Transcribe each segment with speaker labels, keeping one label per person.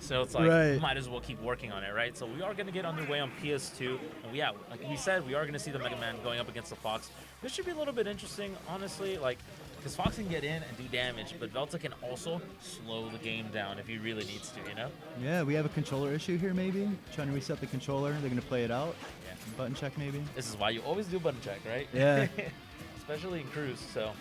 Speaker 1: So it's like, might as well keep working on it, right? So we are going to get underway on PS2. And yeah, like we said, we are going to see the Mega Man going up against the Fox. This should be a little bit interesting, honestly, like, because Fox can get in and do damage, but Velta can also slow the game down if he really needs to, you know?
Speaker 2: Yeah, we have a controller issue here, maybe. Trying to reset the controller. They're going to play it out.
Speaker 1: Yeah.
Speaker 2: Button check, maybe.
Speaker 1: This is why you always do button check, right?
Speaker 2: Yeah.
Speaker 1: Especially in Cruise, so.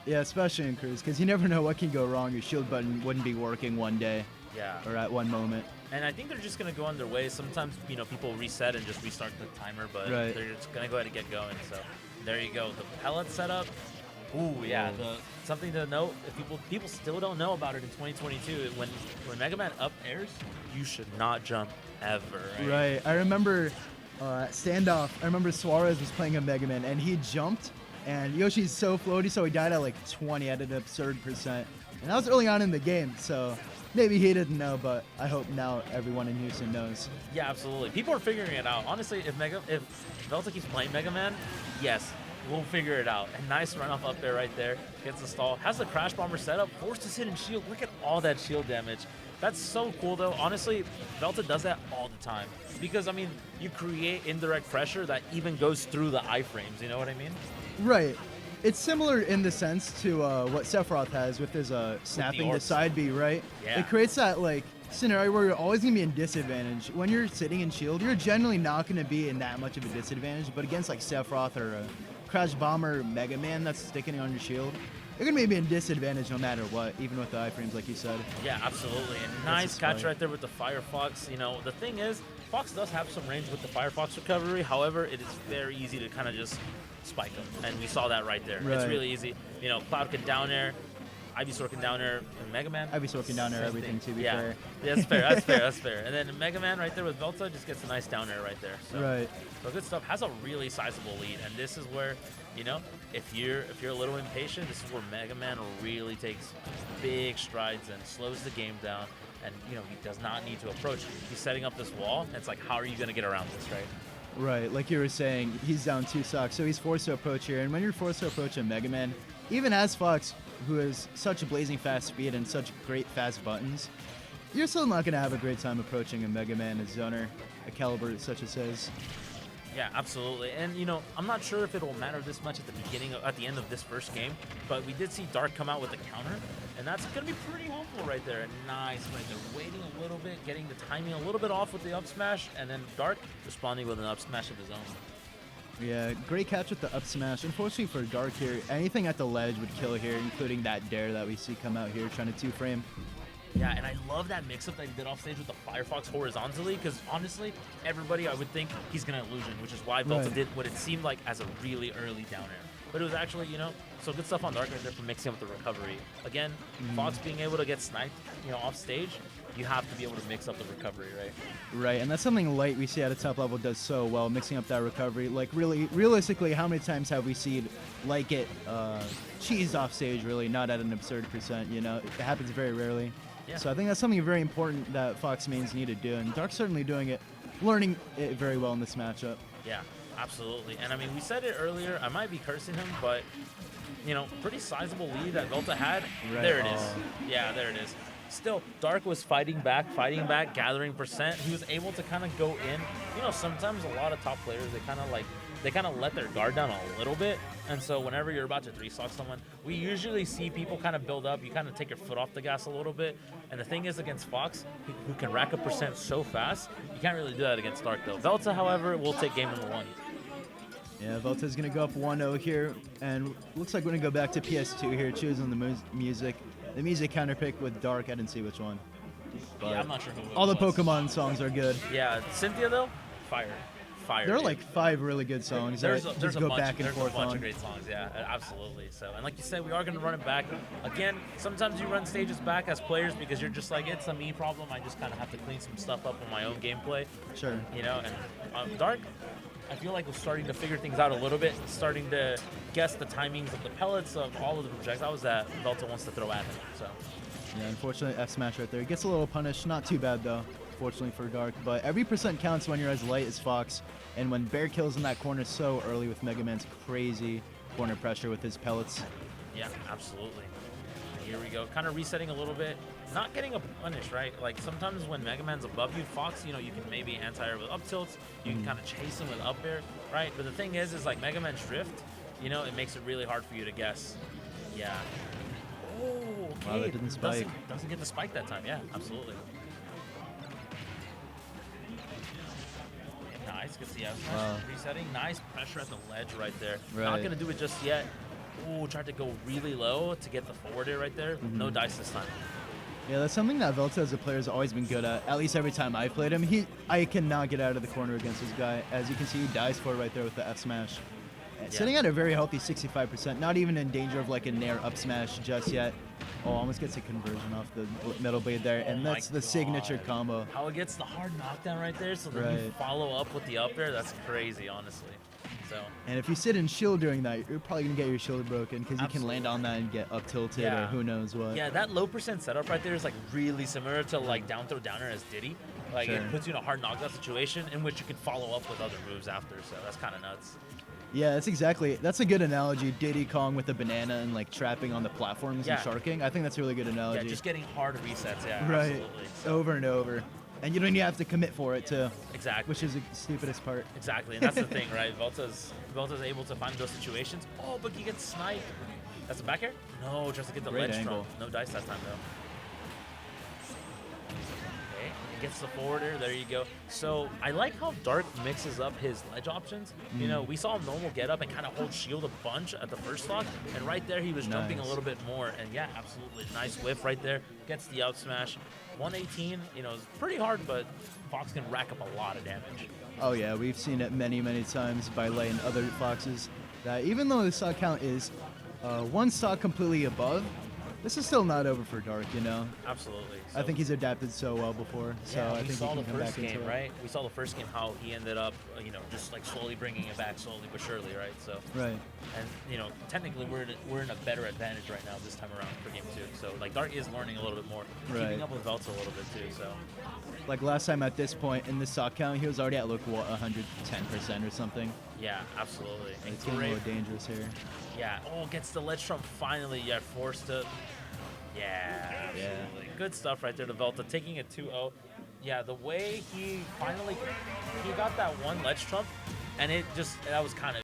Speaker 2: Yeah, especially in Cruise, because you never know what can go wrong. Your shield button wouldn't be working one day.
Speaker 1: Yeah.
Speaker 2: Or at one moment.
Speaker 1: And I think they're just going to go on their way. Sometimes, you know, people reset and just restart the timer, but they're just going to go ahead and get going. So there you go. The pellet setup. Ooh, yeah. Something to note, if people still don't know about it in 2022, when Mega Man up airs, you should not jump ever.
Speaker 2: Right. I remember standoff. I remember Suarez was playing a Mega Man, and he jumped, and Yoshi's so floaty, so he died at like 20 at an absurd percent. And that was early on in the game, so maybe he didn't know, but I hope now everyone in Houston knows.
Speaker 1: Yeah, absolutely. People are figuring it out. Honestly, if Velta keeps playing Mega Man, yes, we'll figure it out. A nice runoff up there right there. Gets the stall. Has the Crash Bomber set up. Forced his hidden shield. Look at all that shield damage. That's so cool, though. Honestly, Velta does that all the time. Because, I mean, you create indirect pressure that even goes through the iframes. You know what I mean?
Speaker 2: Right. It's similar in the sense to what Sephiroth has with his snapping the side B, right?
Speaker 1: Yeah.
Speaker 2: It creates that, like, scenario where you're always going to be in disadvantage. When you're sitting in shield, you're generally not going to be in that much of a disadvantage. But against, like, Sephiroth or Crash Bomber Mega Man that's sticking on your shield, you're going to be in disadvantage no matter what, even with the iframes, like you said.
Speaker 1: Yeah, absolutely. And nice catch right there with the Firefox. You know, the thing is, Fox does have some range with the Firefox recovery. However, it is very easy to kind of just spike him. And we saw that right there.
Speaker 2: Right.
Speaker 1: It's really easy. You know, Cloud can down air. Ivysaur can down air in Mega Man.
Speaker 2: Ivysaur can down air everything, to be fair.
Speaker 1: Yeah, that's fair. That's fair. That's fair. And then Mega Man right there with Velta just gets a nice down air right there. So,
Speaker 2: right.
Speaker 1: So good stuff. Has a really sizable lead, and this is where, you know, if you're a little impatient, this is where Mega Man really takes big strides and slows the game down. And you know, he does not need to approach. He's setting up this wall. And it's like, how are you going to get around this, right?
Speaker 2: Right, like you were saying, he's down 2 stocks, so he's forced to approach here. And when you're forced to approach a Mega Man, even as Fox, who has such a blazing fast speed and such great fast buttons, you're still not going to have a great time approaching a Mega Man, a Zoner, a caliber such as his.
Speaker 1: Yeah, absolutely. And, you know, I'm not sure if it'll matter this much at the end of this first game, but we did see Dark come out with a counter, and that's going to be pretty helpful right there. Nice right there. Waiting a little bit, getting the timing a little bit off with the up smash, and then Dark responding with an up smash of his own.
Speaker 2: Yeah, great catch with the up smash. Unfortunately for Dark here, anything at the ledge would kill here, including that dare that we see come out here trying to 2-frame.
Speaker 1: Yeah, and I love that mix-up that he did off stage with the Firefox horizontally, because honestly, everybody, I would think he's going to illusion, which is why Velta did what it seemed like as a really early down air. But it was actually, you know, so good stuff on Dark right there for mixing up the recovery. Again, Fox being able to get sniped, you know, off stage, you have to be able to mix up the recovery, right?
Speaker 2: Right, and that's something Light we see at a top level does so well, mixing up that recovery. Like, really, realistically, how many times have we seen Light get cheesed off stage, really, not at an absurd percent, you know? It happens very rarely. Yeah. So I think that's something very important that Fox mains need to do, and Dark's certainly doing it, learning it very well in this matchup.
Speaker 1: Yeah, absolutely. And I mean, we said it earlier, I might be cursing him, but, you know, pretty sizable lead that Velta had. Right. There it is. Yeah, there it is. Still, Dark was fighting back, gathering percent. He was able to kind of go in. You know, sometimes a lot of top players, they kind of let their guard down a little bit. And so whenever you're about to 3-stock someone, we usually see people kind of build up. You kind of take your foot off the gas a little bit. And the thing is, against Fox, who can rack up percent so fast, you can't really do that against Dark, though. Velta, however, will take game number 1.
Speaker 2: Yeah, Velta's going to go up 1-0 here. And looks like we're going to go back to PS2 here, choosing the music. The music counter pick with Dark, I didn't see which one.
Speaker 1: But yeah, I'm not sure who it was.
Speaker 2: All the Pokemon songs are good.
Speaker 1: Yeah, Cynthia, though, fire.
Speaker 2: There are like 5 really good songs.
Speaker 1: There's a bunch of great songs, yeah, absolutely. So, and like you said, we are going to run it back. Again, sometimes you run stages back as players because you're just like, it's a me problem. I just kind of have to clean some stuff up in my own gameplay.
Speaker 2: Sure.
Speaker 1: You know, and Dark, I feel like we're starting to figure things out a little bit, starting to guess the timings of the pellets, of all of the projectiles that Velta wants to throw at him. So.
Speaker 2: Yeah, unfortunately, F smash right there. He gets a little punished. Not too bad, though, fortunately for Dark. But every percent counts when you're as light as Fox. And when Bear kills in that corner so early with Mega Man's crazy corner pressure with his pellets.
Speaker 1: Yeah, absolutely. Here we go. Kind of resetting a little bit. not getting a punish, right? Like sometimes when Mega Man's above you, Fox, you can maybe anti-air with up tilts. You can kind of chase him with up air, right? But the thing is like Mega Man's drift, it makes it really hard for you to guess. Yeah. Oh, okay.
Speaker 2: Wow, that didn't spike.
Speaker 1: Doesn't get the spike that time. Yeah, absolutely. Nice, gets the F smash. Resetting. Nice pressure at the ledge right there.
Speaker 2: Right.
Speaker 1: Not gonna do it just yet. Ooh, tried to go really low to get the forward air right there. No dice this time.
Speaker 2: Yeah, that's something that Velta as a player has always been good at least every time I played him. I cannot get out of the corner against this guy. As you can see, he dies for it right there with the F smash. Sitting at a very healthy 65%, not even in danger of like a nair up smash just yet. Oh, almost gets a conversion off the metal blade there, and that's the signature combo.
Speaker 1: How it gets the hard knockdown right there, so then you follow up with the up air, that's crazy, honestly. So.
Speaker 2: And if you sit in shield during that, you're probably going to get your shield broken because you can land on that and get up tilted or who knows what.
Speaker 1: Yeah, that low percent setup right there is like really similar to like down throw downer as Diddy. Like it puts you in a hard knockdown situation in which you can follow up with other moves after, so that's kind of nuts.
Speaker 2: Yeah, that's a good analogy. Diddy Kong with the banana and like trapping on the platforms and sharking. I think that's a really good analogy.
Speaker 1: Yeah, just getting hard resets. Yeah,
Speaker 2: right.
Speaker 1: Absolutely. So.
Speaker 2: Over and over, and you don't even have to commit for it too.
Speaker 1: Exactly.
Speaker 2: Which is the stupidest part.
Speaker 1: Exactly, and that's the thing, right? Velta's able to find those situations. Oh, but he gets sniped. That's a back air? No, just to get the ledge trump. No dice that time though. Gets the forwarder, there you go. So I like how Dark mixes up his ledge options. We saw him normal get up and kind of hold shield a bunch at the first stock, and right there he was jumping a little bit more, and yeah, absolutely. Nice whiff right there. Gets the out smash. 118, is pretty hard, but Fox can rack up a lot of damage.
Speaker 2: Oh yeah, we've seen it many, many times by Lei and other Foxes, that even though the stock count is one stock completely above, this is still not over for Dark,
Speaker 1: Absolutely.
Speaker 2: So, I think he's adapted so well before, so I think he can come back into it.
Speaker 1: Right? We saw the first game how he ended up, just like slowly bringing it back, slowly but surely, right? So.
Speaker 2: Right.
Speaker 1: And technically we're in a better advantage right now this time around for game 2. So like Dark is learning a little bit more, keeping up with Velta a little bit too. So.
Speaker 2: Like last time at this point in the stock count, he was already at like what 110% or something.
Speaker 1: Yeah, absolutely. And
Speaker 2: it's getting a little dangerous here.
Speaker 1: Yeah. Oh, gets the ledge trump finally. Yeah, forced to. Yeah, absolutely. Good stuff right there to Velta, taking it 2-0. Yeah, the way he got that one ledge trump, and that was kind of